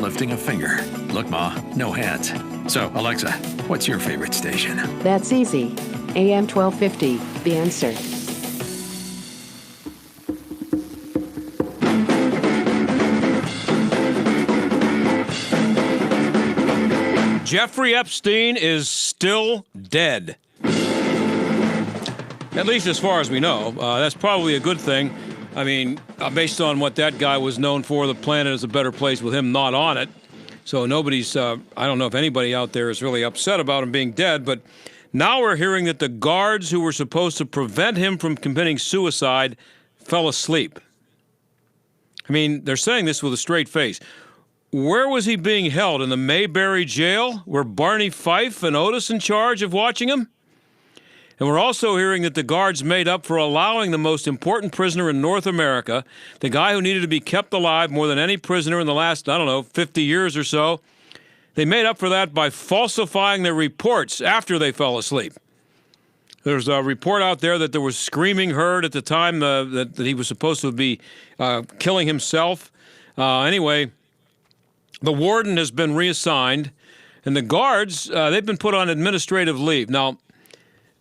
lifting a finger. Look, Ma, no hands. So, Alexa, what's your favorite station? That's easy. AM 1250, The Answer. Jeffrey Epstein is still dead. At least as far as we know. That's probably a good thing. I mean, based on what that guy was known for, the planet is a better place with him not on it. So nobody's, I don't know if anybody out there is really upset about him being dead, but now we're hearing that the guards who were supposed to prevent him from committing suicide fell asleep. I mean, they're saying this with a straight face. Where was he being held? In the Mayberry jail? Were Barney Fife and Otis in charge of watching him? And we're also hearing that the guards made up for allowing the most important prisoner in North America, the guy who needed to be kept alive more than any prisoner in the last, 50 years or so. They made up for that by falsifying their reports after they fell asleep. There's a report out there that there was screaming heard at the time that he was supposed to be killing himself. Anyway, the warden has been reassigned, and the guards, they've been put on administrative leave. Now,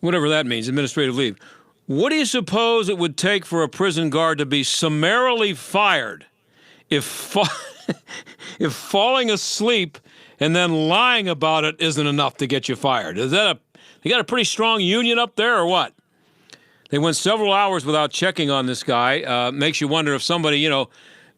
whatever that means, administrative leave. What do you suppose it would take for a prison guard to be summarily fired if falling asleep and then lying about it isn't enough to get you fired? Is that you got a pretty strong union up there or what? They went several hours without checking on this guy. Makes you wonder if somebody,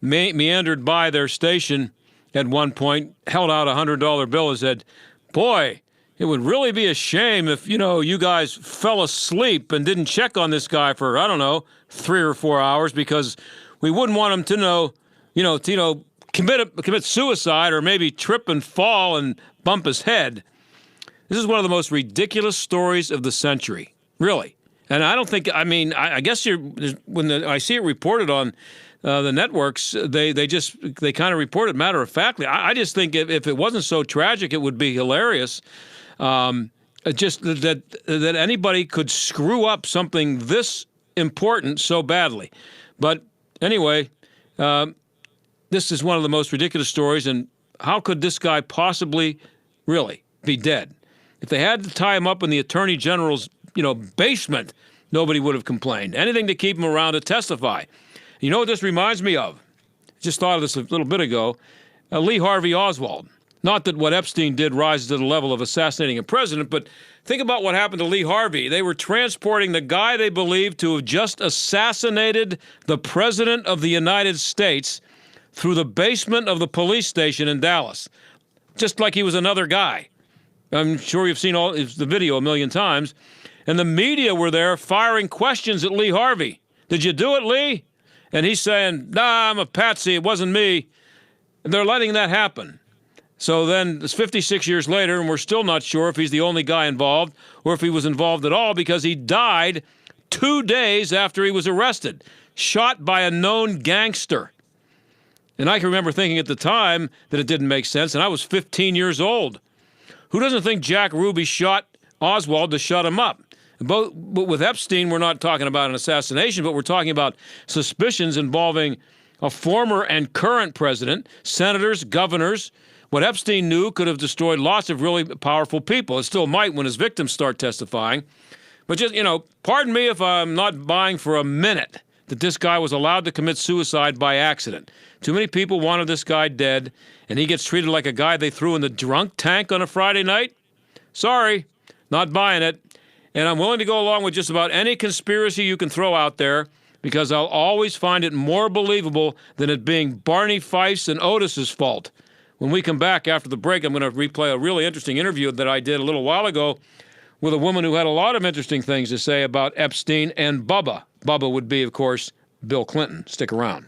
meandered by their station at one point, held out a $100 bill and said, boy, it would really be a shame if, you guys fell asleep and didn't check on this guy for, 3 or 4 hours because we wouldn't want him to commit suicide or maybe trip and fall and bump his head. This is one of the most ridiculous stories of the century, really. And I don't think, I guess when I see it reported on the networks, they kind of report it matter-of-factly. I just think if it wasn't so tragic, it would be hilarious. Just that anybody could screw up something this important so badly. But anyway, this is one of the most ridiculous stories, and how could this guy possibly really be dead? If they had to tie him up in the Attorney General's, basement, nobody would have complained. Anything to keep him around to testify. You know what this reminds me of? Just thought of this a little bit ago. Lee Harvey Oswald. Not that what Epstein did rises to the level of assassinating a president, but think about what happened to Lee Harvey. They were transporting the guy they believed to have just assassinated the President of the United States through the basement of the police station in Dallas, just like he was another guy. I'm sure you've seen the video a million times. And the media were there firing questions at Lee Harvey. Did you do it, Lee? And he's saying, nah, I'm a patsy, it wasn't me. And they're letting that happen. So then it's 56 years later, and we're still not sure if he's the only guy involved or if he was involved at all because he died 2 days after he was arrested, shot by a known gangster. And I can remember thinking at the time that it didn't make sense, and I was 15 years old. Who doesn't think Jack Ruby shot Oswald to shut him up? But with Epstein, we're not talking about an assassination, but we're talking about suspicions involving a former and current president, senators, governors. What Epstein knew could have destroyed lots of really powerful people. It still might when his victims start testifying. But just, pardon me if I'm not buying for a minute that this guy was allowed to commit suicide by accident. Too many people wanted this guy dead, and he gets treated like a guy they threw in the drunk tank on a Friday night? Sorry, not buying it. And I'm willing to go along with just about any conspiracy you can throw out there because I'll always find it more believable than it being Barney Fife's and Otis's fault. When we come back after the break, I'm going to replay a really interesting interview that I did a little while ago with a woman who had a lot of interesting things to say about Epstein and Bubba. Bubba would be, of course, Bill Clinton. Stick around.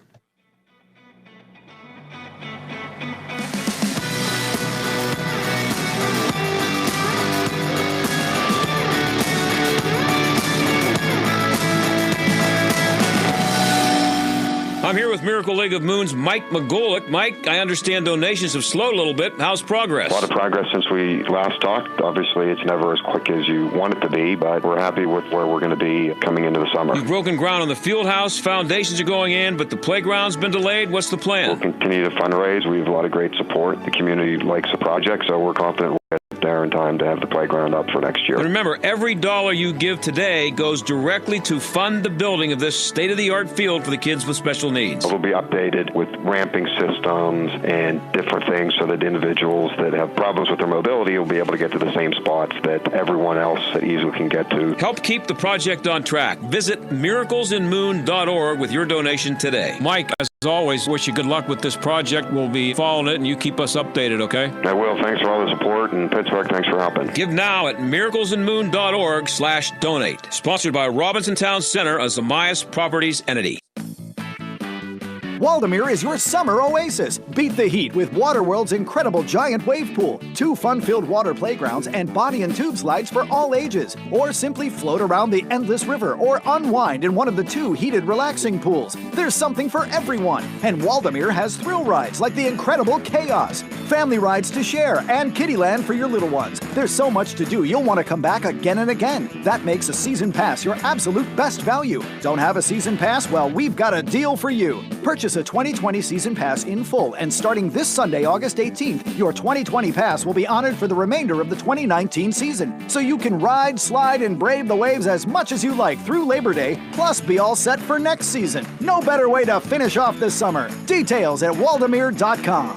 I'm here with Miracle League of Moon's Mike McGolick. Mike, I understand donations have slowed a little bit. How's progress? A lot of progress since we last talked. Obviously, it's never as quick as you want it to be, but we're happy with where we're going to be coming into the summer. You've broken ground on the field house. Foundations are going in, but the playground's been delayed. What's the plan? We'll continue to fundraise. We have a lot of great support. The community likes the project, so we're confident we'll get there in time to have the playground up for next year. And remember, every dollar you give today goes directly to fund the building of this state-of-the-art field for the kids with special needs. It'll be updated with ramping systems and different things so that individuals that have problems with their mobility will be able to get to the same spots that everyone else easily can get to. Help keep the project on track. Visit miraclesinmoon.org with your donation today. Mike, as always, wish you good luck with this project. We'll be following it, and you keep us updated, okay? I will. Thanks for all the support, and Pittsburgh, thanks for helping. Give now at miraclesinmoon.org/donate. Sponsored by Robinson Town Center, a Zamias Properties entity. Waldemere is your summer oasis. Beat the heat with Waterworld's incredible giant wave pool, 2 fun-filled water playgrounds, and body and tube slides for all ages. Or simply float around the endless river or unwind in one of the 2 heated relaxing pools. There's something for everyone. And Waldemere has thrill rides like the incredible Chaos, family rides to share, and Kittyland for your little ones. There's so much to do, you'll want to come back again and again. That makes a season pass your absolute best value. Don't have a season pass? Well, we've got a deal for you. Purchase a 2020 season pass in full, and starting this Sunday, August 18th, your 2020 pass will be honored for the remainder of the 2019 season. So you can ride, slide, and brave the waves as much as you like through Labor Day, plus be all set for next season. No better way to finish off this summer. Details at waldemere.com.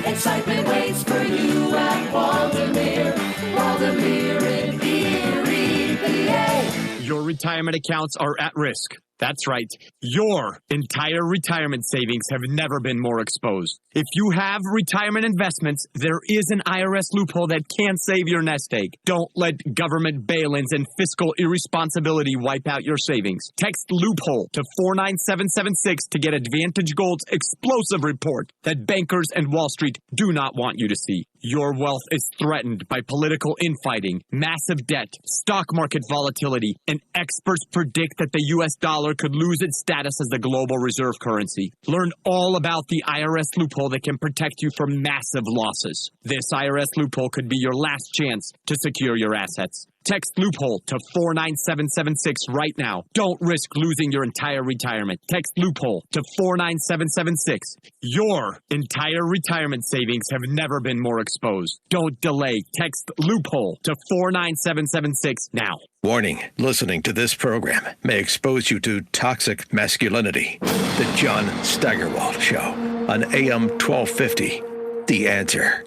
Excitement waits for you at Waldemere. Waldemere in Erie, PA. Your retirement accounts are at risk. That's right. Your entire retirement savings have never been more exposed. If you have retirement investments, there is an IRS loophole that can save your nest egg. Don't let government bail-ins and fiscal irresponsibility wipe out your savings. Text loophole to 49776 to get Advantage Gold's explosive report that bankers and Wall Street do not want you to see. Your wealth is threatened by political infighting, massive debt, stock market volatility, and experts predict that the U.S. dollar could lose its status as the global reserve currency. Learn all about the IRS loophole that can protect you from massive losses. This IRS loophole could be your last chance to secure your assets. Text loophole to 49776 right now. Don't risk losing your entire retirement. Text loophole to 49776. Your entire retirement savings have never been more exposed. Don't delay. Text loophole to 49776 now. Warning, listening to this program may expose you to toxic masculinity. The John Steigerwald Show on AM 1250. The Answer.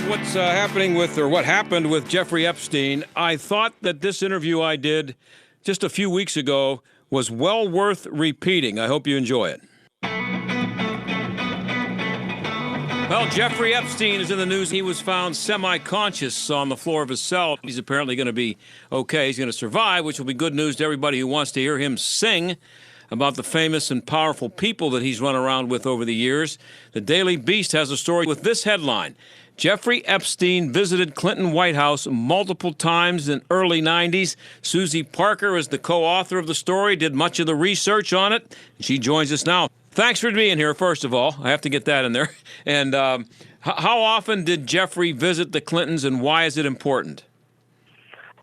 What's happening with, or what happened with Jeffrey Epstein, I thought that this interview I did just a few weeks ago was well worth repeating. I hope you enjoy it. Well, Jeffrey Epstein is in the news. He was found semi-conscious on the floor of his cell. He's apparently going to be okay. He's going to survive, which will be good news to everybody who wants to hear him sing about the famous and powerful people that he's run around with over the years. The Daily Beast has a story with this headline: Jeffrey Epstein visited Clinton White House multiple times in early 90s. Suzi Parker is the co-author of the story, did much of the research on it. She joins us now. Thanks for being here, first of all. I have to get that in there. And how often did Jeffrey visit the Clintons, and why is it important?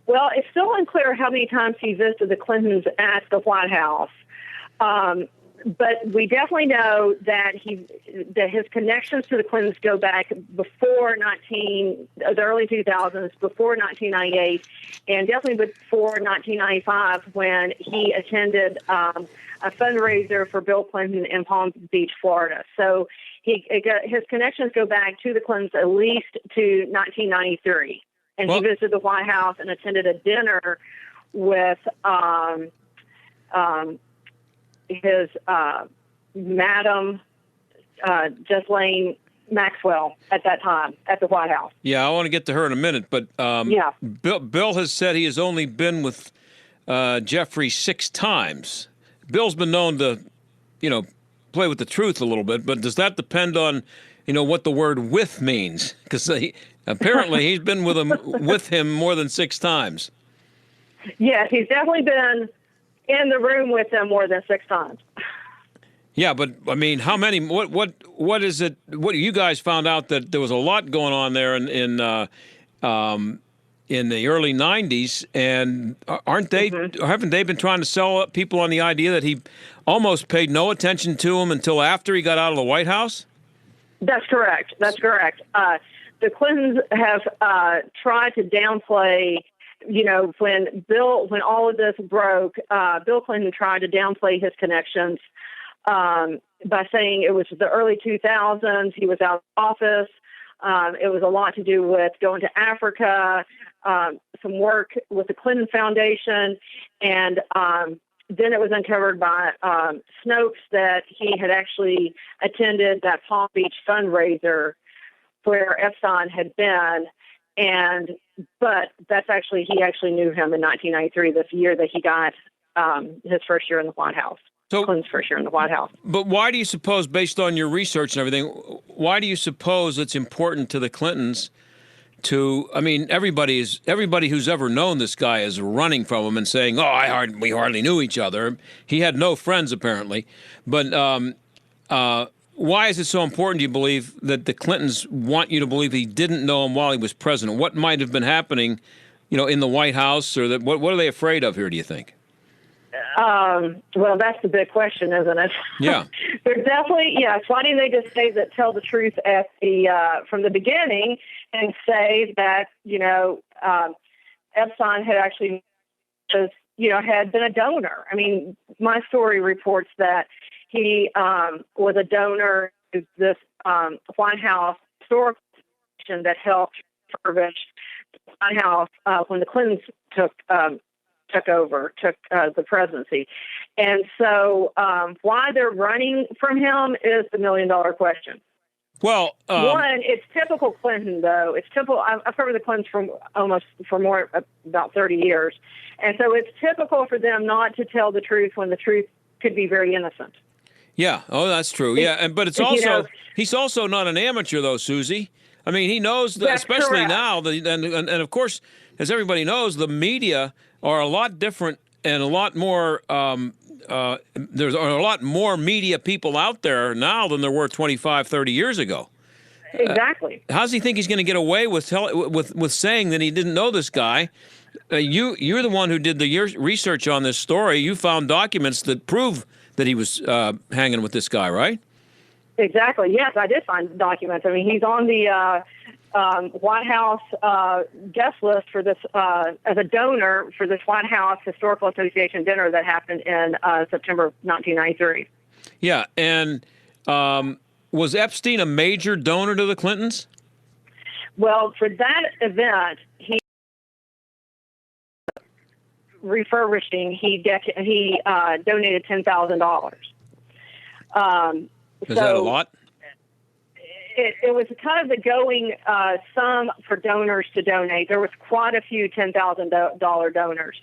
Well, it's still unclear how many times he visited the Clintons at the White House. But we definitely know that his connections to the Clintons go back before the early 2000s, before 1998, and definitely before 1995 when he attended a fundraiser for Bill Clinton in Palm Beach, Florida. So his connections go back to the Clintons at least to 1993. And he visited the White House and attended a dinner with his Madam Ghislaine Maxwell at that time at the White House. Yeah, I want to get to her in a minute, but Bill has said he has only been with Jeffrey 6 times. Bill's been known to, play with the truth a little bit, but does that depend on what the word "with" means, because apparently he's been with him more than 6 times. Yes, he's definitely been in the room with them more than 6 times. Yeah, but I mean, how many? What is it? What you guys found out that there was a lot going on there in the early '90s, and aren't they? Haven't they been trying to sell people on the idea that he almost paid no attention to him until after he got out of the White House? That's correct. That's correct. The Clintons have tried to downplay. When all of this broke, Bill Clinton tried to downplay his connections by saying it was the early 2000s. He was out of office. It was a lot to do with going to Africa, some work with the Clinton Foundation, and then it was uncovered by Snopes that he had actually attended that Palm Beach fundraiser where Epstein had been. But he actually knew him in 1993, this year that he got his first year in the White House. So, Clinton's first year in the White House. But why do you suppose, based on your research and everything, why do you suppose it's important to the Clintons to? I mean, everybody who's ever known this guy is running from him and saying, "Oh, we hardly knew each other." He had no friends apparently, but. Why is it so important, do you believe, that the Clintons want you to believe he didn't know him while he was president? What might have been happening, in the White House, or what are they afraid of here, do you think? Well, that's the big question, isn't it? Yeah. They're definitely, yes. Why didn't they just tell the truth from the beginning and say that, Epstein had actually had been a donor? I mean, my story reports that he was a donor to this White House historical foundation that helped refurbish the White House when the Clintons took the presidency. And so why they're running from him is the $1 million question. Well, one, it's typical Clinton, though. It's typical. I've covered the Clintons for about 30 years. And so it's typical for them not to tell the truth when the truth could be very innocent. Yeah. Oh, that's true. Yeah. But it's also, he's also not an amateur, though, Susie. I mean, he knows that, especially correct. now, and of course, as everybody knows, the media are a lot different and a lot more, there's a lot more media people out there now than there were 25, 30 years ago. Exactly. How does he think he's going to get away with saying that he didn't know this guy? You're the one who did the research on this story. You found documents that prove that he was hanging with this guy, right? Exactly. Yes, I did find documents. I mean, he's on the White House guest list for this as a donor for this White House Historical Association dinner that happened in September 1993. Yeah, and was Epstein a major donor to the Clintons? Well, for that event, he refurbishing. He donated $10,000. Is that a lot? It was kind of the going sum for donors to donate. There was quite a few $10,000 donors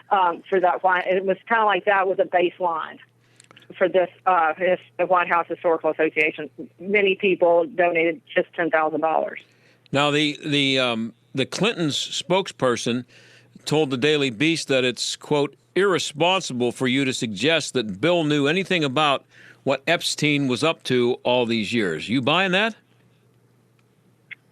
for that. It was kind of like that was a baseline for this the White House Historical Association. Many people donated just $10,000. Now the Clintons' spokesperson told the Daily Beast that it's, quote, irresponsible for you to suggest that Bill knew anything about what Epstein was up to all these years. You buying that?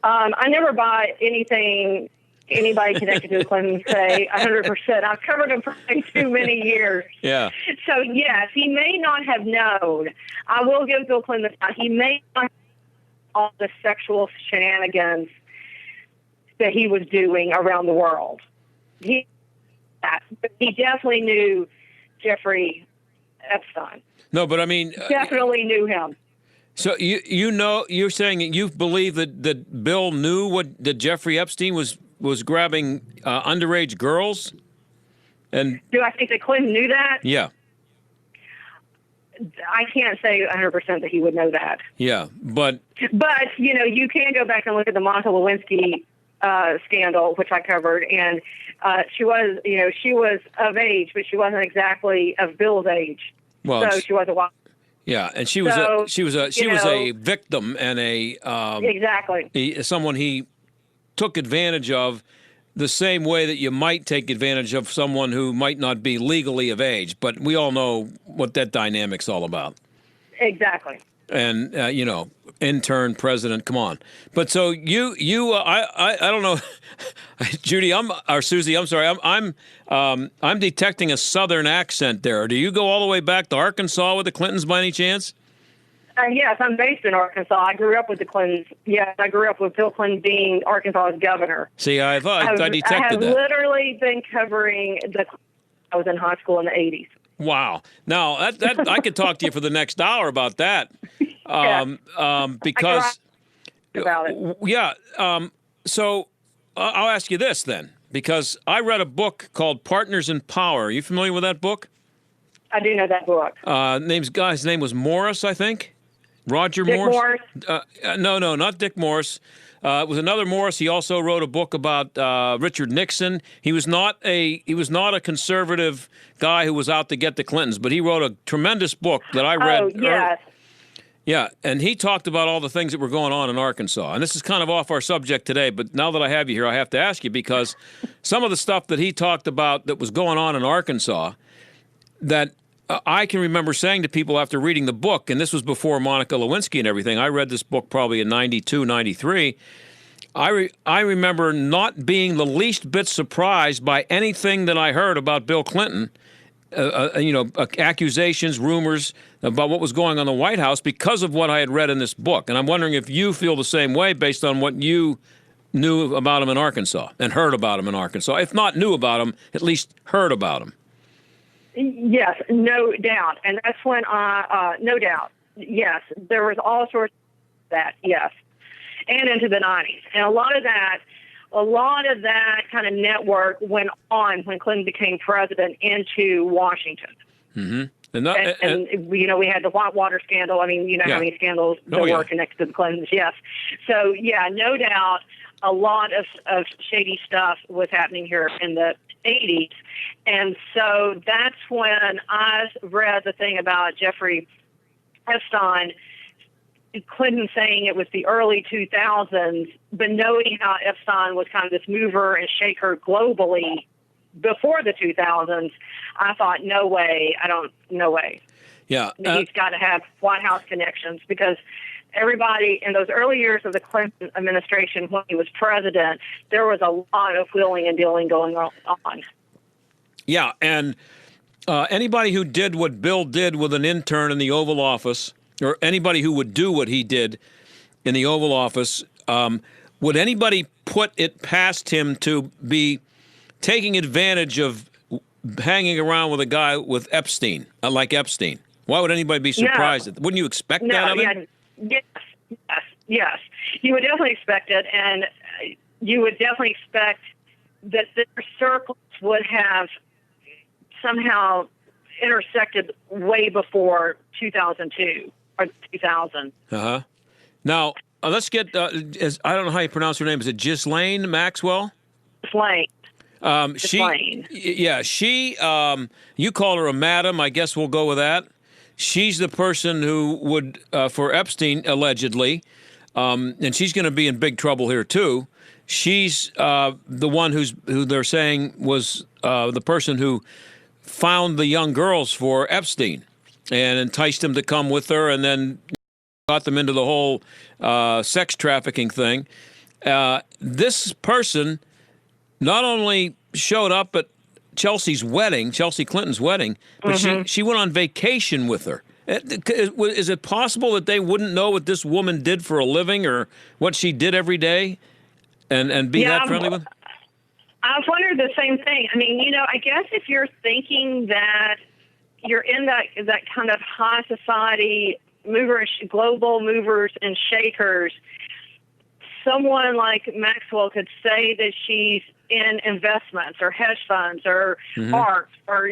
I never buy anything anybody connected to the Clintons say 100%. I've covered them for too many years. Yeah. So, yes, he may not have known. I will give Bill Clinton that. He may not have all the sexual shenanigans that he was doing around the world. He definitely knew Jeffrey Epstein. No, but I mean, definitely knew him. So you're saying that you believe that Bill knew that Jeffrey Epstein was grabbing underage girls, and do I think that Clinton knew that? Yeah. I can't say 100% that he would know that. Yeah, but you can go back and look at the Monica Lewinsky scandal, which I covered, and she was of age, but she wasn't exactly of Bill's age. Well, so she was a while. Yeah, and she was a victim and someone he took advantage of the same way that you might take advantage of someone who might not be legally of age. But we all know what that dynamic's all about. Exactly. And intern, president, come on. But so I don't know, Judy, or Susie, I'm sorry, I'm detecting a Southern accent there. Do you go all the way back to Arkansas with the Clintons by any chance? Yes, I'm based in Arkansas. I grew up with the Clintons. Yes, I grew up with Bill Clinton being Arkansas's governor. See, I detected that. I have literally been covering I was in high school in the 80s. Wow. Now, that I could talk to you for the next hour about that. Because about it. Yeah. So I'll ask you this then, because I read a book called Partners in Power. Are you familiar with that book? I do know that book. His name was Morris, I think. Roger Dick Morris? No, not Dick Morris. It was another Morris. He also wrote a book about Richard Nixon. He was not a conservative guy who was out to get the Clintons, but he wrote a tremendous book that I read. Oh, yes. Yeah, and he talked about all the things that were going on in Arkansas. And this is kind of off our subject today, but now that I have you here, I have to ask you, because some of the stuff that he talked about that was going on in Arkansas that I can remember saying to people after reading the book, and this was before Monica Lewinsky and everything. I read this book probably in 92, 93. I remember not being the least bit surprised by anything that I heard about Bill Clinton, accusations, rumors about what was going on in the White House because of what I had read in this book. And I'm wondering if you feel the same way based on what you knew about him in Arkansas and heard about him in Arkansas. If not knew about him, at least heard about him. Yes, no doubt. And that's when no doubt. Yes, there was all sorts of that, yes. And into the 90s. And a lot of that kind of network went on when Clinton became president into Washington. Mm-hmm. And we had the hot water scandal. I mean, how many scandals were connected to the Clintons. Yes. So, yeah, no doubt a lot of shady stuff was happening here in the 80s. And so that's when I read the thing about Jeffrey Epstein, Clinton saying it was the early 2000s, but knowing how Epstein was kind of this mover and shaker globally before the 2000s, I thought, no way. Yeah. He's got to have White House connections, because everybody in those early years of the Clinton administration when he was president, there was a lot of wheeling and dealing going on. Yeah, and anybody who did what Bill did with an intern in the Oval Office, or anybody who would do what he did in the Oval Office, would anybody put it past him to be taking advantage of hanging around with a guy with Epstein, like Epstein? Why would anybody be surprised? No. Wouldn't you expect that of him? Yes. You would definitely expect it, and you would definitely expect that their circles would have somehow intersected way before 2002 or 2000. Uh-huh. Now, let's get, I don't know how you pronounce her name. Is it Ghislaine Maxwell? Ghislaine. You call her a madam. I guess we'll go with that. She's the person who would, for Epstein, allegedly, and she's going to be in big trouble here, too. She's the one who they're saying was the person who found the young girls for Epstein and enticed them to come with her and then got them into the whole sex trafficking thing. This person not only showed up at Chelsea Clinton's wedding, but she went on vacation with her. Is it possible that they wouldn't know what this woman did for a living or what she did every day and be that friendly with her? I've wondered the same thing. I mean, I guess if you're thinking that you're in that kind of high society global movers and shakers, someone like Maxwell could say that she's in investments or hedge funds or art or,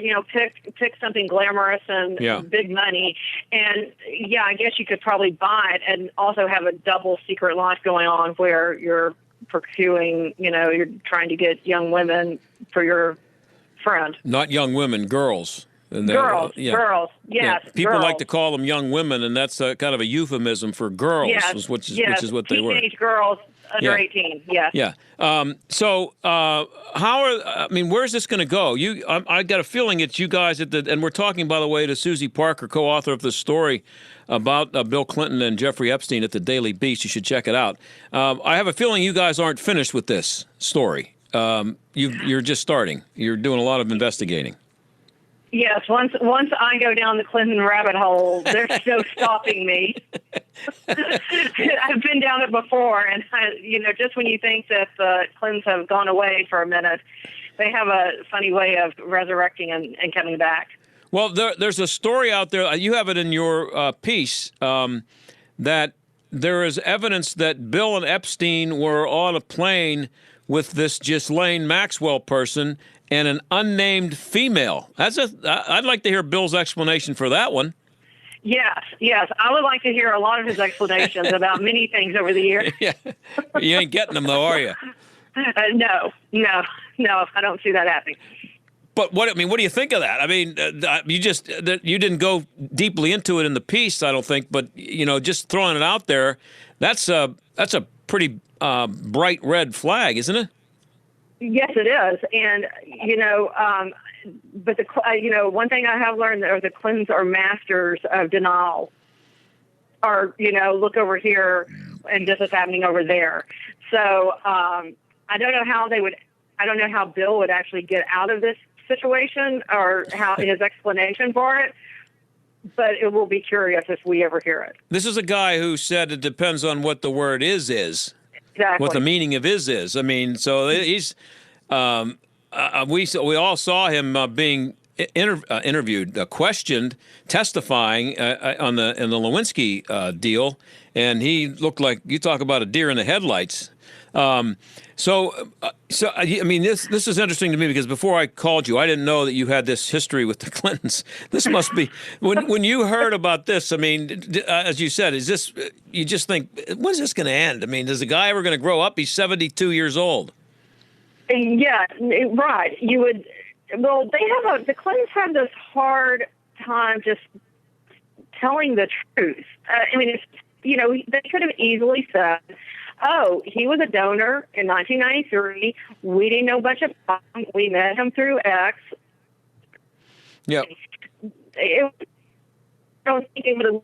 pick something glamorous and big money. And, I guess you could probably buy it and also have a double secret life going on where you're pursuing, you're trying to get young women for your friend. Not young women, girls. And, girls, yeah. girls, yes. Yeah. People girls. like to call them young women, and that's kind of a euphemism for girls, which is what they were. Teenage girls under 18, yes. Yeah. So where's this going to go? I got a feeling it's you guys and we're talking, by the way, to Suzi Parker, co-author of the story about Bill Clinton and Jeffrey Epstein at the Daily Beast. You should check it out. I have a feeling you guys aren't finished with this story. You're just starting. You're doing a lot of investigating. Yes, once I go down the Clinton rabbit hole, there's no stopping me. I've been down it before, and just when you think that the Clintons have gone away for a minute, they have a funny way of resurrecting and coming back. Well, there's a story out there. You have it in your piece that there is evidence that Bill and Epstein were on a plane with this Ghislaine Maxwell person and an unnamed female. I'd like to hear Bill's explanation for that one. Yes. I would like to hear a lot of his explanations about many things over the years. Yeah. You ain't getting them, though, are you? No, I don't see that happening. But what do you think of that? I mean, you didn't go deeply into it in the piece, I don't think. But just throwing it out there, that's a pretty bright red flag, isn't it? Yes, it is. And but one thing I have learned are the Clintons are masters of denial. Or look over here, and this is happening over there. So I don't know how I don't know how Bill would actually get out of this situation or how his explanation for it, but it will be curious if we ever hear it. This is a guy who said it depends on what the word is. Exactly. What the meaning of is. I mean, so he's we all saw him being interviewed, questioned, testifying in the Lewinsky deal, and he looked like, you talk about a deer in the headlights. So I mean, this is interesting to me because before I called you, I didn't know that you had this history with the Clintons. This must be when you heard about this. I mean, as you said, you just think, when's this going to end? I mean, is the guy ever going to grow up? He's 72 years old. Yeah, right. You would. Well, the Clintons have this hard time just telling the truth. I mean, they could have easily said, oh, he was a donor in 1993. We didn't know much about him. We met him through X. Yep. I don't think it would have,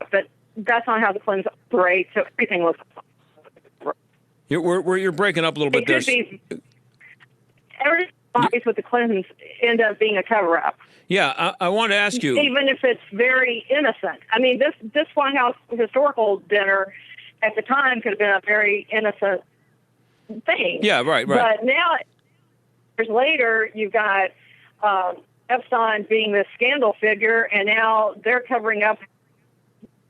but that's not how the Clintons operate, so everything looks. You're breaking up a little bit there. Everything with the Clintons end up being a cover-up. Yeah, I want to ask you. Even if it's very innocent. I mean, this White House historical dinner at the time could have been a very innocent thing. Yeah, right. But now, years later, you've got Epstein being this scandal figure, and now they're covering up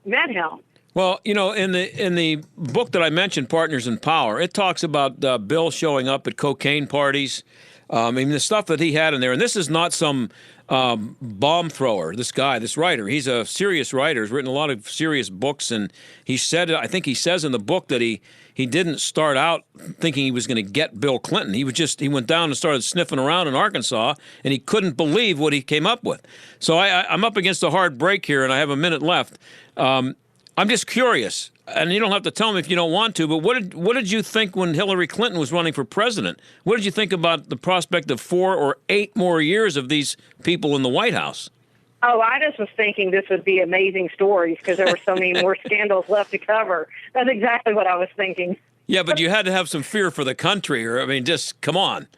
Madhouse. Well, in the book that I mentioned, Partners in Power, it talks about Bill showing up at cocaine parties. I mean, the stuff that he had in there, and this is not some bomb thrower, this writer. He's a serious writer. He's written a lot of serious books, and I think he says in the book that he didn't start out thinking he was going to get Bill Clinton. He went down and started sniffing around in Arkansas, and he couldn't believe what he came up with. So I'm up against a hard break here, and I have a minute left. I'm just curious, and you don't have to tell me if you don't want to, but what did you think when Hillary Clinton was running for president? What did you think about the prospect of 4 or 8 more years of these people in the White House? Oh, I just was thinking this would be amazing stories because there were so many more scandals left to cover. That's exactly what I was thinking. Yeah, but you had to have some fear for the country, or, I mean, just come on.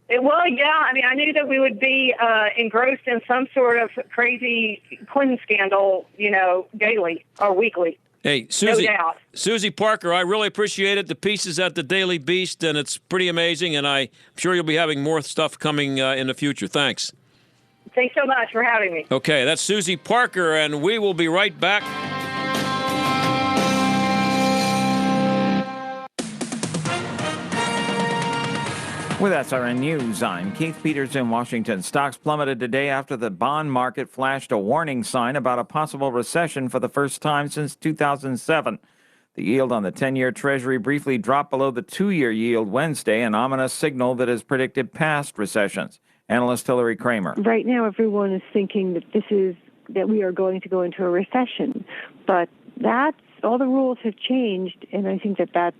Well, yeah. I mean, I knew that we would be engrossed in some sort of crazy Clinton scandal, daily or weekly. Hey, Suzy Parker, I really appreciate it. The piece is at the Daily Beast, and it's pretty amazing, and I'm sure you'll be having more stuff coming in the future. Thanks. Thanks so much for having me. Okay, that's Suzy Parker, and we will be right back. With SRN News, I'm Keith Peters in Washington. Stocks plummeted today after the bond market flashed a warning sign about a possible recession for the first time since 2007. The yield on the 10-year Treasury briefly dropped below the 2-year yield Wednesday, an ominous signal that has predicted past recessions. Analyst Hillary Kramer. Right now, everyone is thinking that we are going to go into a recession, but all the rules have changed, and I think that's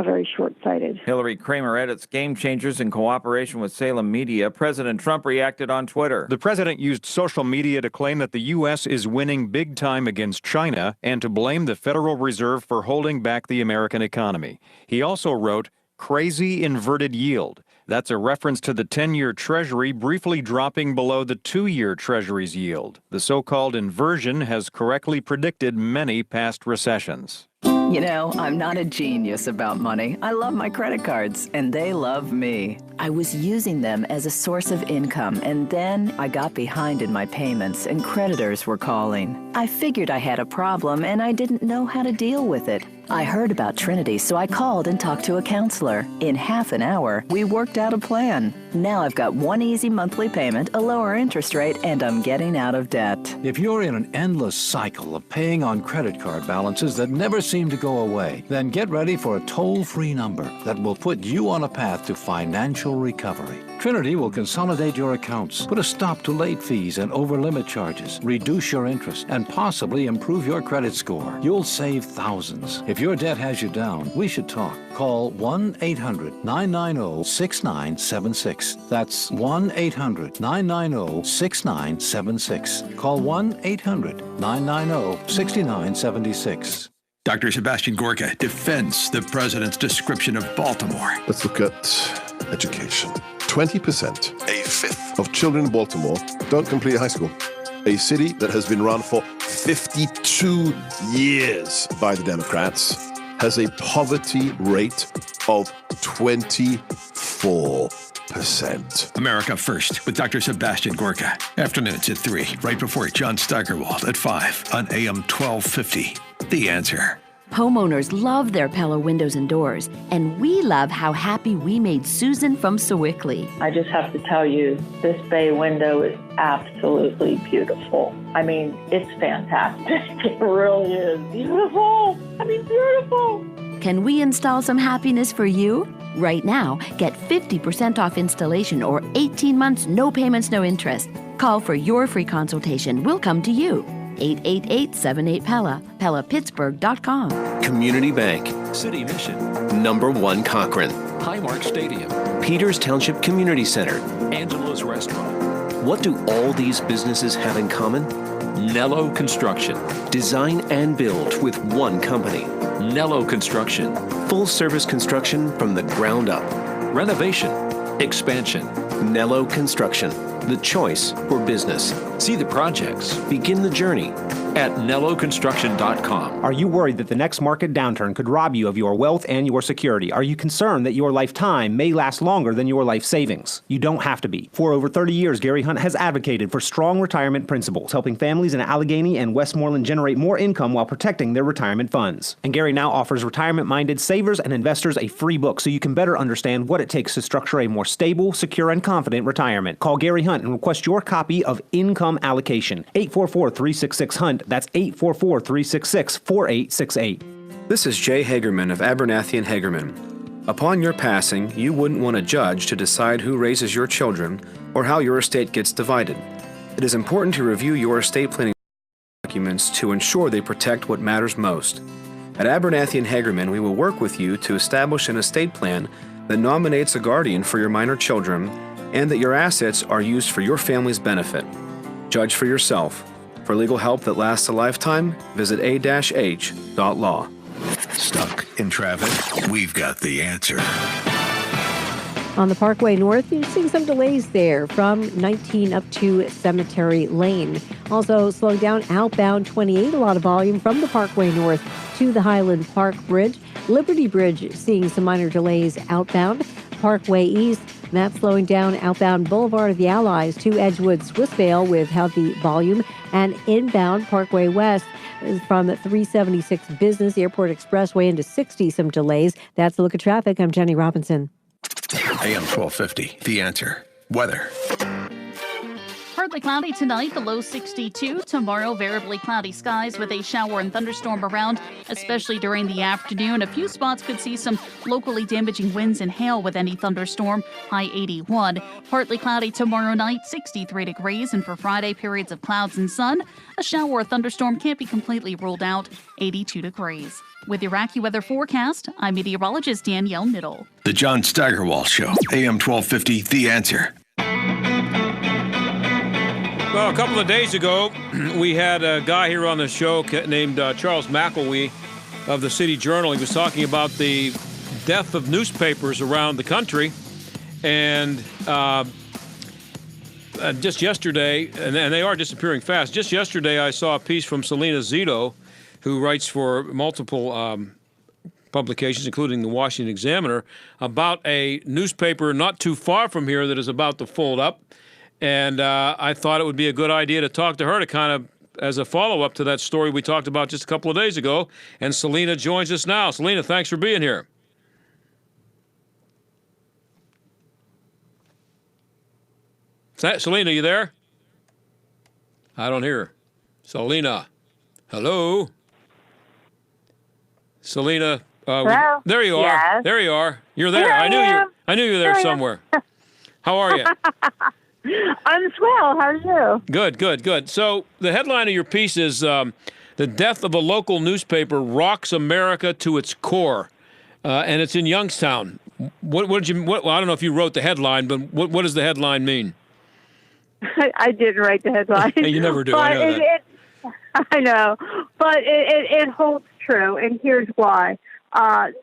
very short-sighted. Hillary Kramer edits Game Changers in cooperation with Salem Media. President Trump reacted on Twitter. The president used social media to claim that the U.S. is winning big time against China and to blame the Federal Reserve for holding back the American economy. He also wrote, "Crazy inverted yield." That's a reference to the 10-year Treasury briefly dropping below the 2-year Treasury's yield. The so-called inversion has correctly predicted many past recessions. You know, I'm not a genius about money. I love my credit cards, and they love me. I was using them as a source of income, and then I got behind in my payments, and creditors were calling. I figured I had a problem, and I didn't know how to deal with it. I heard about Trinity, so I called and talked to a counselor. In half an hour, we worked out a plan. Now I've got one easy monthly payment, a lower interest rate, and I'm getting out of debt. If you're in an endless cycle of paying on credit card balances that never seem to go away, then get ready for a toll-free number that will put you on a path to financial recovery. Trinity will consolidate your accounts, put a stop to late fees and over-limit charges, reduce your interest, and possibly improve your credit score. You'll save thousands. If your debt has you down, we should talk. Call 1-800-990-6976. That's 1-800-990-6976. Call 1-800-990-6976. Dr. Sebastian Gorka defends the president's description of Baltimore. Let's look at education. 20%, a fifth of children in Baltimore don't complete high school. A city that has been run for 52 years by the Democrats has a poverty rate of 24%. America First with Dr. Sebastian Gorka. Afternoons at 3, right before John Steigerwald at 5 on AM 1250. The Answer. Homeowners love their Pella windows and doors, and we love how happy we made Susan from Sewickley. I just have to tell you, this bay window is absolutely beautiful. I mean, it's fantastic. It really is beautiful. I mean, beautiful. Can we install some happiness for you? Right now, get 50% off installation or 18 months, no payments, no interest. Call for your free consultation. We'll come to you. 888-78-PELLA, PellaPittsburgh.com. Community Bank, City Mission, #1 Cochrane, Highmark Stadium, Peters Township Community Center, Angelo's Restaurant. What do all these businesses have in common? Nello Construction. Design and build with one company. Nello Construction. Full service construction from the ground up. Renovation. Expansion. Nello Construction. The choice for business. See the projects. Begin the journey at NelloConstruction.com. Are you worried that the next market downturn could rob you of your wealth and your security? Are you concerned that your lifetime may last longer than your life savings? You don't have to be. For over 30 years, Gary Hunt has advocated for strong retirement principles, helping families in Allegheny and Westmoreland generate more income while protecting their retirement funds. And Gary now offers retirement-minded savers and investors a free book so you can better understand what it takes to structure a more stable, secure, and confident retirement. Call Gary Hunt and request your copy of Income Allocation. 844-366-HUNT. That's 844-366-4868. This is Jay Hagerman of Abernathy & Hagerman. Upon your passing, you wouldn't want a judge to decide who raises your children or how your estate gets divided. It is important to review your estate planning documents to ensure they protect what matters most. At Abernathy & Hagerman, we will work with you to establish an estate plan that nominates a guardian for your minor children and that your assets are used for your family's benefit. Judge for yourself. For legal help that lasts a lifetime, visit a-h.law. Stuck in traffic? We've got the answer. On the Parkway North, you're seeing some delays there from 19 up to Cemetery Lane. Also slowing down outbound 28, a lot of volume from the Parkway North to the Highland Park Bridge. Liberty Bridge seeing some minor delays outbound. Parkway East, that's slowing down outbound Boulevard of the Allies to Edgewood Swissvale with healthy volume. And inbound Parkway West from 376 Business Airport Expressway into 60, some delays. That's a look at traffic. I'm Jenny Robinson. AM 1250, The Answer. Weather. Partly cloudy tonight, the low 62. Tomorrow, variably cloudy skies with a shower and thunderstorm around, especially during the afternoon. A few spots could see some locally damaging winds and hail with any thunderstorm, high 81. Partly cloudy tomorrow night, 63 degrees. And for Friday, periods of clouds and sun. A shower or thunderstorm can't be completely ruled out, 82 degrees. With your AccuWeather forecast, I'm meteorologist Danielle Middle. The John Steigerwald Show, AM 1250, The Answer. Well, a couple of days ago, we had a guy here on the show named Charles McElwee of the City Journal. He was talking about the death of newspapers around the country. And just yesterday, and they are disappearing fast, just yesterday I saw a piece from Selena Zito, who writes for multiple publications, including the Washington Examiner, about a newspaper not too far from here that is about to fold up. And I thought it would be a good idea to talk to her to kind of, as a follow-up to that story we talked about just a couple of days ago. And Selena joins us now. Selena, thanks for being here. Selena, you there? I don't hear her. Selena. Hello? Selena. Hello? There you are. Yes. There you are. You're there. Here I knew you were there somewhere. How are you? I'm swell. How are you? Good, good, good. So the headline of your piece is the death of a local newspaper rocks America to its core, and it's in Youngstown. What did you? Well, I don't know if you wrote the headline, but what does the headline mean? I didn't write the headline. You never do. I know that. I know, but it holds true, and here's why.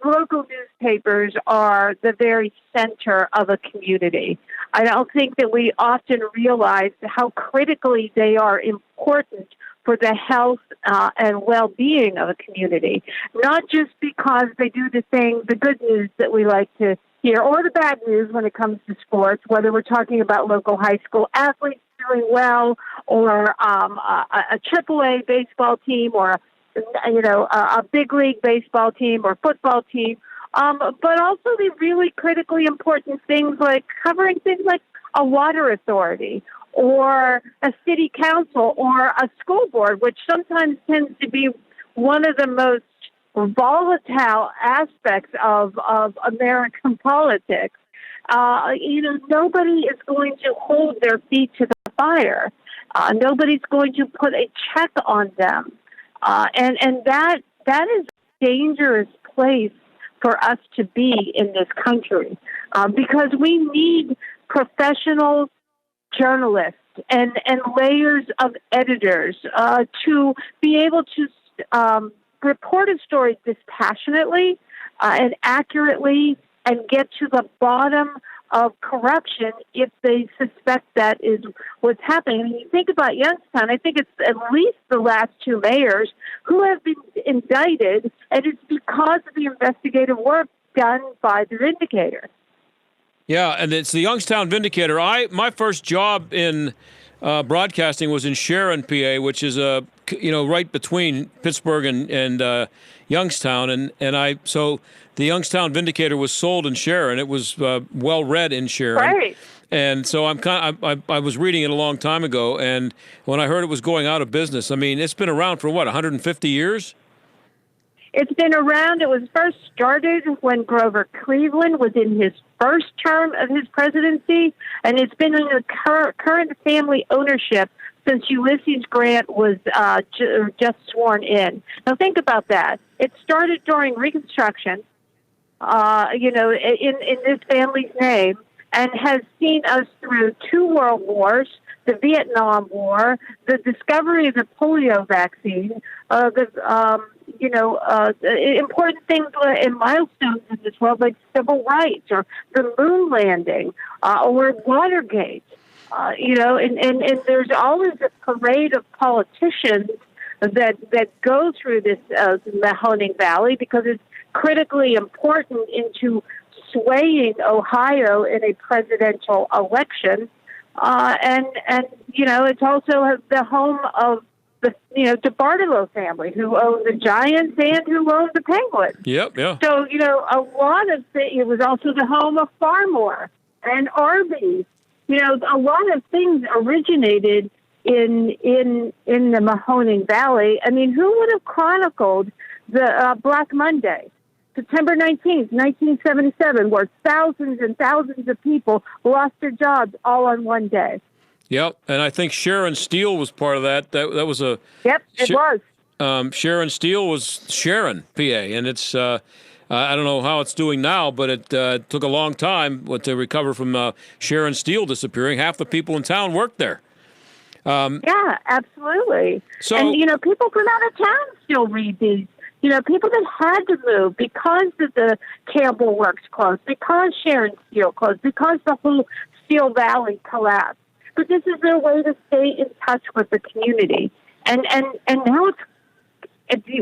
Local newspapers are the very center of a community. I don't think that we often realize how critically they are important for the health and well-being of a community, not just because they do the good news that we like to hear, or the bad news when it comes to sports, whether we're talking about local high school athletes doing well, or a AAA baseball team, or a big league baseball team or football team, but also the really critically important things like covering things like a water authority or a city council or a school board, which sometimes tends to be one of the most volatile aspects of American politics. Nobody is going to hold their feet to the fire. Nobody's going to put a check on them. And that is a dangerous place for us to be in this country, because we need professional journalists and layers of editors to be able to report a story dispassionately and accurately and get to the bottom of corruption if they suspect that is what's happening. And you think about Youngstown, I think it's at least the last two mayors who have been indicted, and it's because of the investigative work done by the Vindicator. Yeah, and it's the Youngstown Vindicator. My first job in broadcasting was in Sharon, PA, which is right between Pittsburgh and Youngstown, so the Youngstown Vindicator was sold in Sharon. It was well read in Sharon. Right. And so I was reading it a long time ago, and when I heard it was going out of business, I mean, it's been around for 150 years? It's been around. It was first started when Grover Cleveland was in his first term of his presidency, and it's been in the current family ownership since Ulysses Grant was just sworn in. Now think about that. It started during Reconstruction, in this family's name, and has seen us through 2 world wars, the Vietnam War, the discovery of the polio vaccine, important things and milestones in this world like civil rights or the moon landing or Watergate. And there's always a parade of politicians that go through this Mahoning Valley because it's critically important into swaying Ohio in a presidential election. It's also the home of the DeBartolo family, who owned the Giants and who owned the Penguins. Yep, yeah. So, a lot of things. It was also the home of Farmore and Arby's a lot of things originated in the Mahoning Valley. I mean, who would have chronicled the Black Monday, September 19th, 1977, where thousands and thousands of people lost their jobs all on one day? Yep, and I think Sharon Steele was part of that. That was a... Yep, it was. Sharon Steele was Sharon PA, and it's... I don't know how it's doing now, but it took a long time to recover from Sharon Steele disappearing. Half the people in town worked there. Yeah, absolutely. So, and, people from out of town still read these. People that had to move because of the Campbell Works closed, because Sharon Steele closed, because the whole Steel Valley collapsed. But this is their way to stay in touch with the community. And now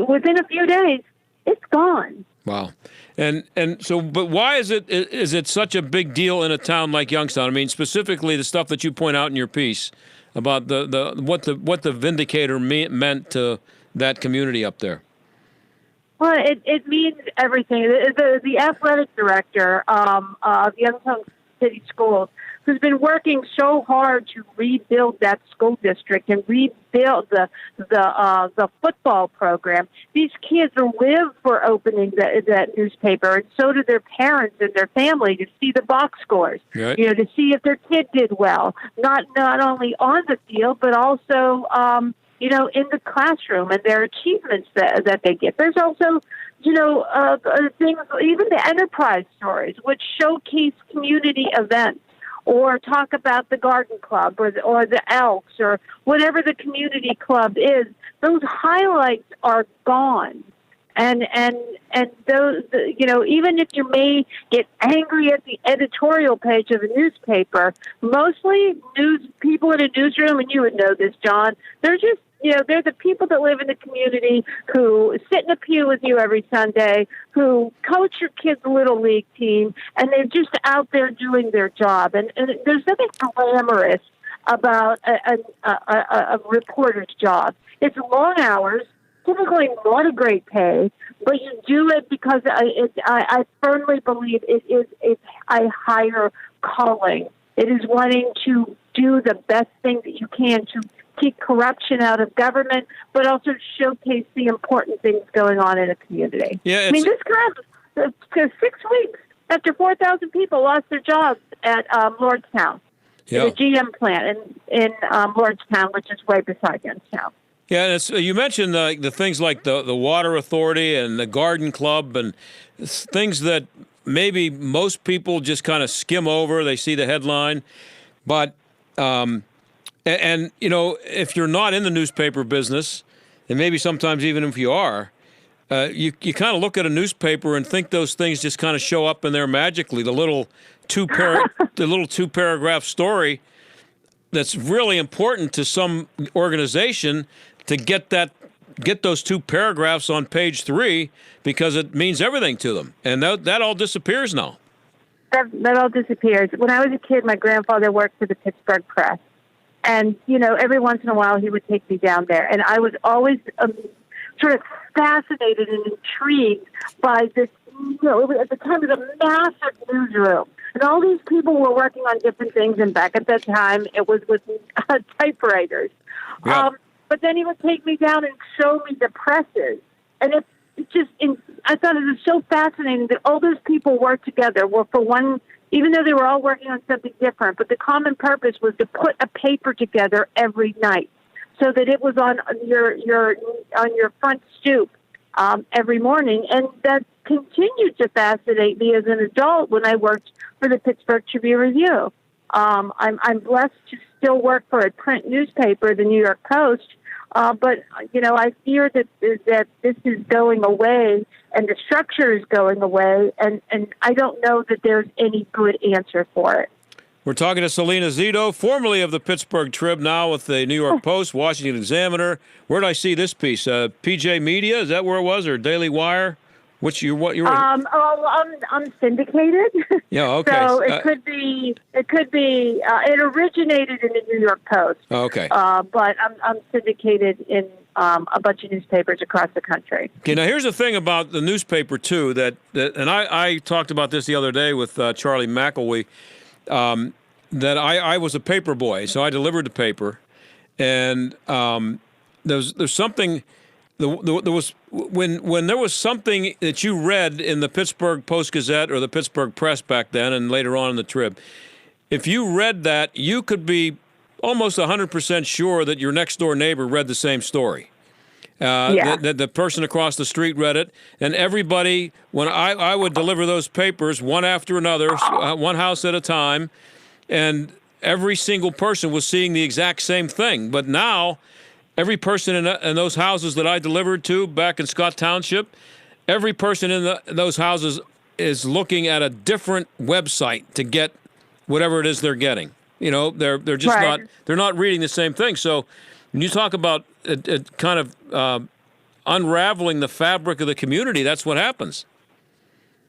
within a few days, it's gone. Wow. And so, but why is it such a big deal in a town like Youngstown? I mean, specifically the stuff that you point out in your piece about what the Vindicator meant to that community up there. Well, it means everything. The athletic director of Youngstown City Schools, who's been working so hard to rebuild that school district and rebuild the football program. These kids live for opening that newspaper, and so do their parents and their family to see the box scores. Right. To see if their kid did well, not only on the field but also in the classroom and their achievements that they get. There's also things, even the enterprise stories, which showcase community events, or talk about the garden club or the Elks or whatever the community club is. Those highlights are gone. And those, even if you may get angry at the editorial page of a newspaper, mostly people in a newsroom, and you would know this, John, they're just, they're the people that live in the community who sit in a pew with you every Sunday, who coach your kids' little league team, and they're just out there doing their job. And there's nothing glamorous about a reporter's job. It's long hours, typically not a great pay, but you do it because I firmly believe it is a higher calling. It is wanting to do the best thing that you can to keep corruption out of government, but also showcase the important things going on in a community. Yeah, this kind of 6 weeks after 4,000 people lost their jobs at Lordstown, the GM plant in Lordstown, which is right beside Youngstown. Yeah, and you mentioned the things like the water authority and the garden club and things that maybe most people just kind of skim over. They see the headline, but if you're not in the newspaper business, and maybe sometimes even if you are, you kind of look at a newspaper and think those things just kind of show up in there magically. The little two paragraph story that's really important to some organization to get those 2 paragraphs on page 3 because it means everything to them, and that all disappears now. That all disappears. When I was a kid, my grandfather worked for the Pittsburgh Press. And, every once in a while he would take me down there. And I was always sort of fascinated and intrigued by this, at the time it was a massive newsroom. And all these people were working on different things. And back at that time, it was with typewriters. Yeah. But then he would take me down and show me the presses. And I thought it was so fascinating that all those people worked together for one. Even though they were all working on something different, but the common purpose was to put a paper together every night, so that it was on your front stoop every morning, and that continued to fascinate me as an adult when I worked for the Pittsburgh Tribune-Review. I'm blessed to still work for a print newspaper, the New York Post, but I fear that this is going away, and the structure is going away, and I don't know that there's any good answer for it. We're talking to Selena Zito, formerly of the Pittsburgh Trib, now with the New York Post, Washington Examiner. Where did I see this piece? PJ Media, is that where it was, or Daily Wire? What you were? I'm syndicated. Yeah, okay. So it could be. It originated in the New York Post. Okay. But I'm syndicated in a bunch of newspapers across the country. Okay. Now here's the thing about the newspaper too. And I talked about this the other day with Charlie McElwee. that I was a paper boy, so I delivered the paper, and there's something. There was when there was something that you read in the Pittsburgh Post-Gazette or the Pittsburgh Press back then, and later on in the Trib. If you read that, you could be almost 100% sure that your next door neighbor read the same story. The person across the street read it, and everybody, when I would deliver those papers one after another, one house at a time, and every single person was seeing the exact same thing. But now, every person in those houses that I delivered to back in Scott Township, every person in those houses is looking at a different website to get whatever it is they're getting. You know, they're just they're not reading the same thing. So when you talk about it kind of unraveling the fabric of the community, that's what happens.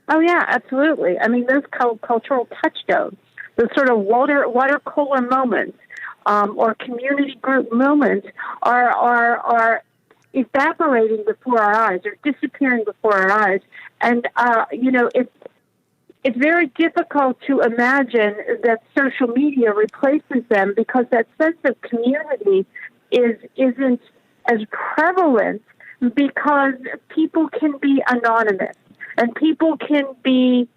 Oh, yeah, absolutely. I mean, those cultural touchstones, those sort of water cooler moments, or community group moments are evaporating before our eyes, or disappearing before our eyes. And, it's very difficult to imagine that social media replaces them, because that sense of community isn't as prevalent, because people can be anonymous and people can be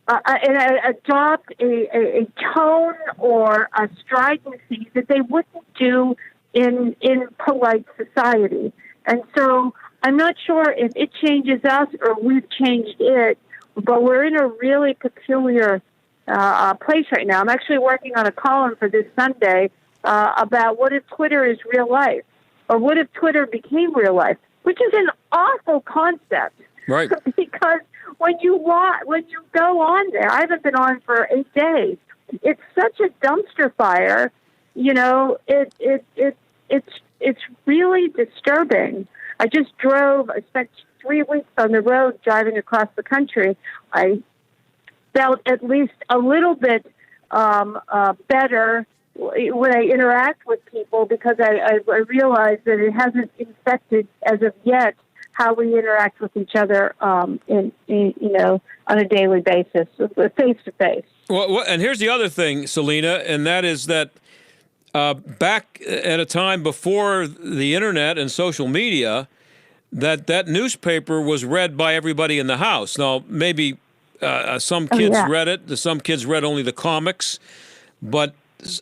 adopt a tone or a stridency that they wouldn't do in polite society. And so I'm not sure if it changes us or we've changed it, but we're in a really peculiar place right now. I'm actually working on a column for this Sunday about what if Twitter is real life, or what if Twitter became real life, which is an awful concept. Right. Because when you go on there, I haven't been on for 8 days. It's such a dumpster fire. You know, it's really disturbing. I just drove. I spent 3 weeks on the road driving across the country. I felt at least a little bit better when I interact with people, because I realize that it hasn't infected as of yet how we interact with each other on a daily basis, face to face. Well, and here's the other thing, Selena, and that is that back at a time before the internet and social media, that newspaper was read by everybody in the house. Now, maybe some kids read it, some kids read only the comics, but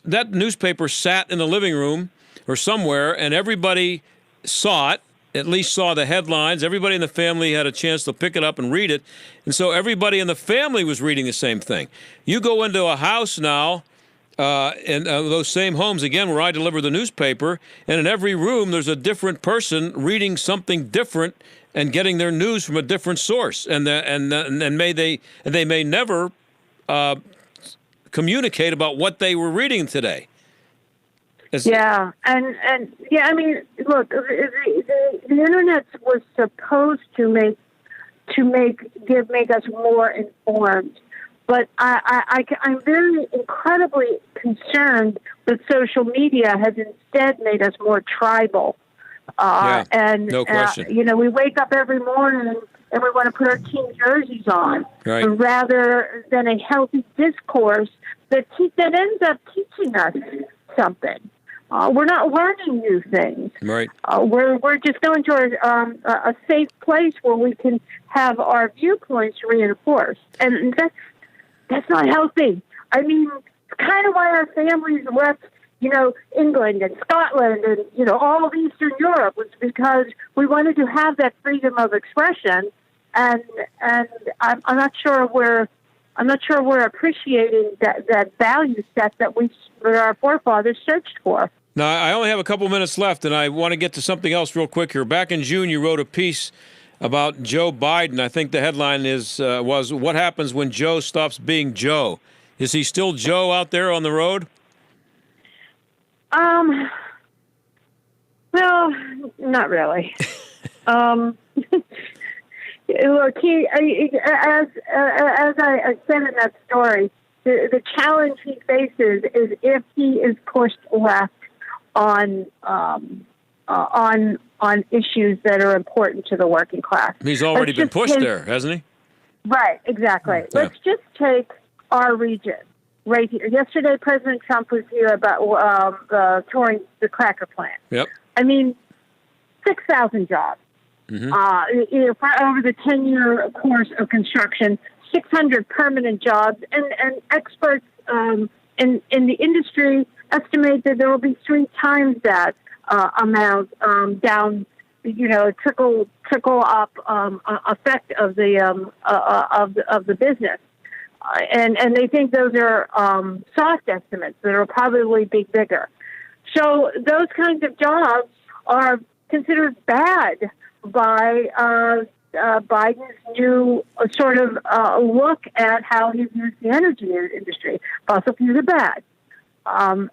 that newspaper sat in the living room or somewhere, and everybody saw it, at least saw the headlines. Everybody in the family had a chance to pick it up and read it. And so everybody in the family was reading the same thing. You go into a house now, in those same homes, again, where I deliver the newspaper, and in every room there's a different person reading something different and getting their news from a different source. And they may never communicate about what they were reading today. Yeah, and I mean, look, the internet was supposed to make us more informed, but I'm very incredibly concerned that social media has instead made us more tribal. And no question. We wake up every morning and we want to put our team jerseys on, rather than a healthy discourse that ends up teaching us something. We're not learning new things. Right. We're just going to a safe place where we can have our viewpoints reinforced, and that's not healthy. I mean, it's kind of why our families left, England and Scotland and all of Eastern Europe, was because we wanted to have that freedom of expression, and I'm not sure we're appreciating that value set that our forefathers searched for. Now, I only have a couple minutes left, and I want to get to something else real quick here. Back in June, you wrote a piece about Joe Biden. I think the headline was "What Happens When Joe Stops Being Joe?" Is he still Joe out there on the road? Well, not really. Look, as I said in that story, the challenge he faces is if he is pushed left on issues that are important to the working class. He's already been pushed there, hasn't he? Right, exactly. Yeah. Let's just take our region. right here. Yesterday, President Trump was here about touring the cracker plant. Yep. I mean, 6,000 jobs. Over the 10-year course of construction, 600 permanent jobs, and experts in the industry estimate that there will be 3 times that amount down. Trickle up effect of the business, and they think those are soft estimates that will probably be bigger. So those kinds of jobs are considered bad by Biden's new sort of look at how he views the energy industry. Fossil fuels are bad. And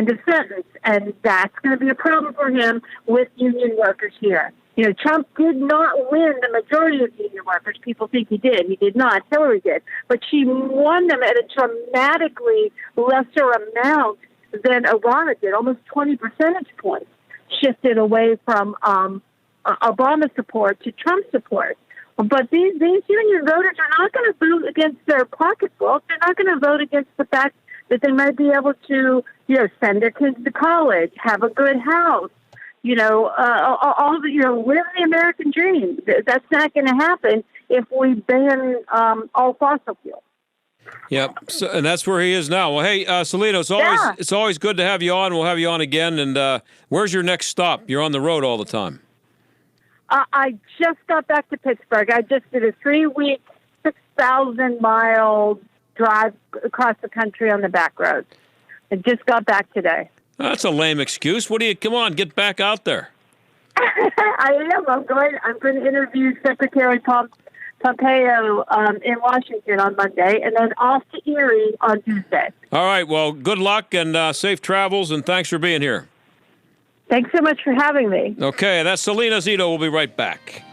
a sentence, and that's going to be a problem for him with union workers here. Trump did not win the majority of union workers. People think he did. He did not. Hillary did. But she won them at a dramatically lesser amount than Obama did, almost 20 percentage points shifted away from Obama support to Trump support. But these union voters are not going to vote against their pocketbook. They're not going to vote against the fact that they might be able to, send their kids to college, have a good house, live the American dream. That's not going to happen if we ban all fossil fuels. Yep, and that's where he is now. Well, hey, Selena, it's always good to have you on. We'll have you on again. And where's your next stop? You're on the road all the time. I just got back to Pittsburgh. I just did a 3-week, 6,000-mile drive across the country on the back roads. I just got back today. That's a lame excuse. Come on, get back out there. I am. I'm going to interview Secretary Pompeo in Washington on Monday, and then off to Erie on Tuesday. All right. Well, good luck and safe travels, and thanks for being here. Thanks so much for having me. Okay, that's Selena Zito. We'll be right back.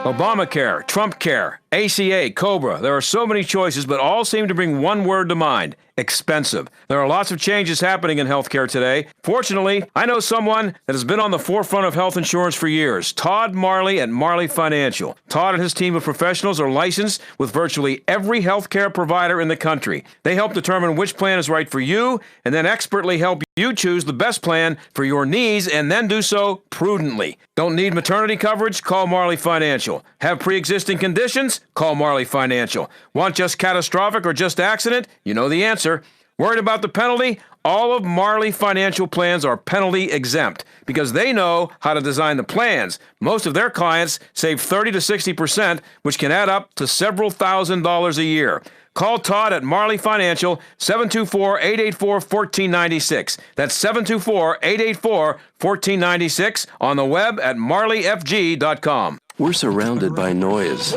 Obamacare, Trumpcare, ACA, COBRA. There are so many choices, but all seem to bring one word to mind: expensive. There are lots of changes happening in healthcare today. Fortunately, I know someone that has been on the forefront of health insurance for years: Todd Marley at Marley Financial. Todd and his team of professionals are licensed with virtually every healthcare provider in the country. They help determine which plan is right for you and then expertly help you choose the best plan for your needs and then do so prudently. Don't need maternity coverage? Call Marley Financial. Have pre-existing conditions? Call Marley Financial. Want just catastrophic or just accident? You know the answer. Worried about the penalty? All of Marley Financial plans are penalty exempt because they know how to design the plans. Most of their clients save 30 to 60%, which can add up to several $1,000s a year. Call Todd at Marley Financial, 724-884-1496. That's 724-884-1496 on the web at marleyfg.com. We're surrounded by noise,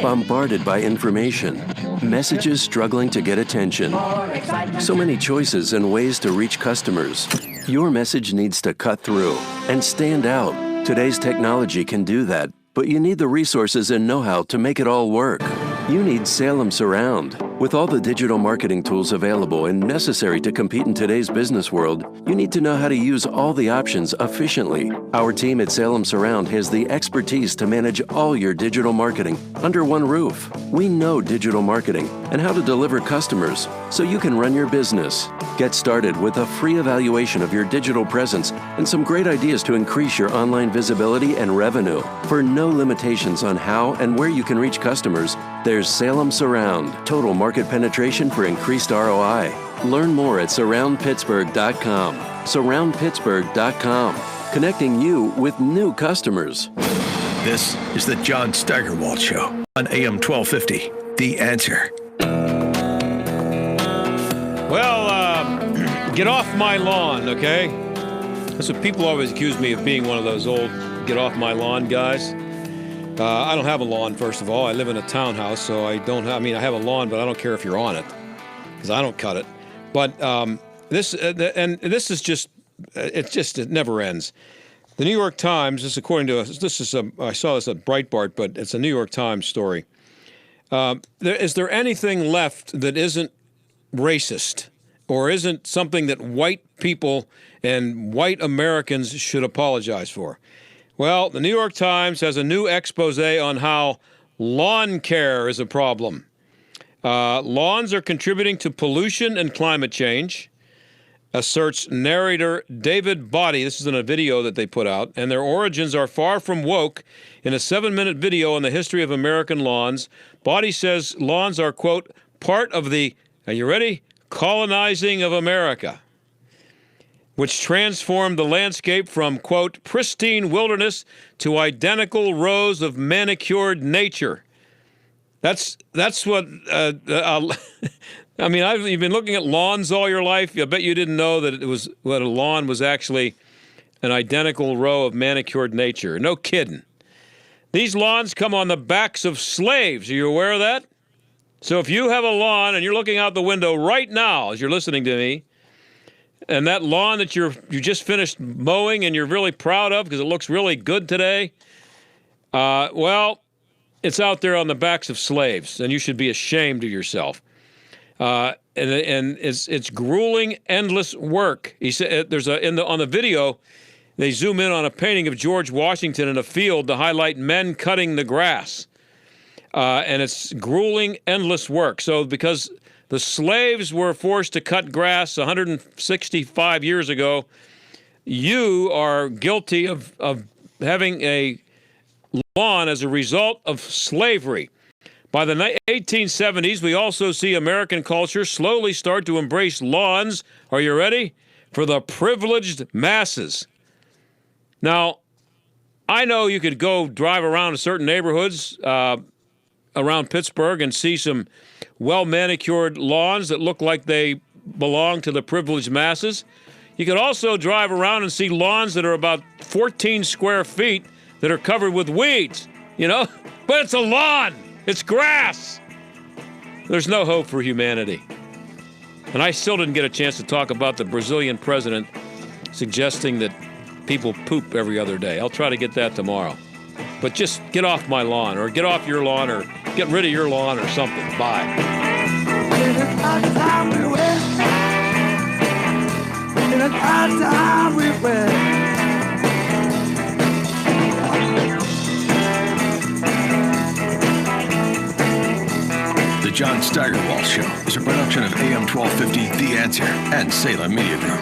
bombarded by information, messages struggling to get attention. So many choices and ways to reach customers. Your message needs to cut through and stand out. Today's technology can do that, but you need the resources and know-how to make it all work. You need Salem Surround. With all the digital marketing tools available and necessary to compete in today's business world, you need to know how to use all the options efficiently. Our team at Salem Surround has the expertise to manage all your digital marketing under one roof. We know digital marketing and how to deliver customers so you can run your business. Get started with a free evaluation of your digital presence and some great ideas to increase your online visibility and revenue. For no limitations on how and where you can reach customers, there's Salem Surround, total market penetration for increased ROI. Learn more at surroundpittsburgh.com. Surroundpittsburgh.com, connecting you with new customers. This is the John Steigerwald Show on AM 1250. The Answer. Well, get off my lawn, okay? That's what people always accuse me of, being one of those old get off my lawn guys. I don't have a lawn, first of all. I live in a townhouse, so I have a lawn, but I don't care if you're on it because I don't cut it. But this is just, it never ends. The New York Times, I saw this at Breitbart, but it's a New York Times story. Is there anything left that isn't racist or isn't something that white people and white Americans should apologize for? Well, the New York Times has a new expose on how lawn care is a problem. Lawns are contributing to pollution and climate change, asserts narrator David Boddy. This is in a video that they put out, and their origins are far from woke. In a 7-minute video on the history of American lawns, Boddy says lawns are, quote, part of the, are you ready, colonizing of America, which transformed the landscape from, quote, pristine wilderness to identical rows of manicured nature. That's what, I mean, you've been looking at lawns all your life. I bet you didn't know that what a lawn was actually an identical row of manicured nature. No kidding. These lawns come on the backs of slaves. Are you aware of that? So if you have a lawn and you're looking out the window right now as you're listening to me, and that lawn that you just finished mowing and you're really proud of because it looks really good today, well, it's out there on the backs of slaves, and you should be ashamed of yourself. And it's grueling, endless work. He said on the video, they zoom in on a painting of George Washington in a field to highlight men cutting the grass. And it's grueling, endless work. So because the slaves were forced to cut grass 165 years ago, you are guilty of having a lawn as a result of slavery. By the 1870s, we also see American culture slowly start to embrace lawns, are you ready, for the privileged masses. Now, I know you could go drive around certain neighborhoods around Pittsburgh and see some well-manicured lawns that look like they belong to the privileged masses. You could also drive around and see lawns that are about 14 square feet that are covered with weeds, you know? But it's a lawn. It's grass. There's no hope for humanity. And I still didn't get a chance to talk about the Brazilian president suggesting that people poop every other day. I'll try to get that tomorrow. But just get off my lawn, or get off your lawn, or get rid of your lawn or something. Bye. The John Steigerwald Show is a production of AM 1250 The Answer and Salem Media Group.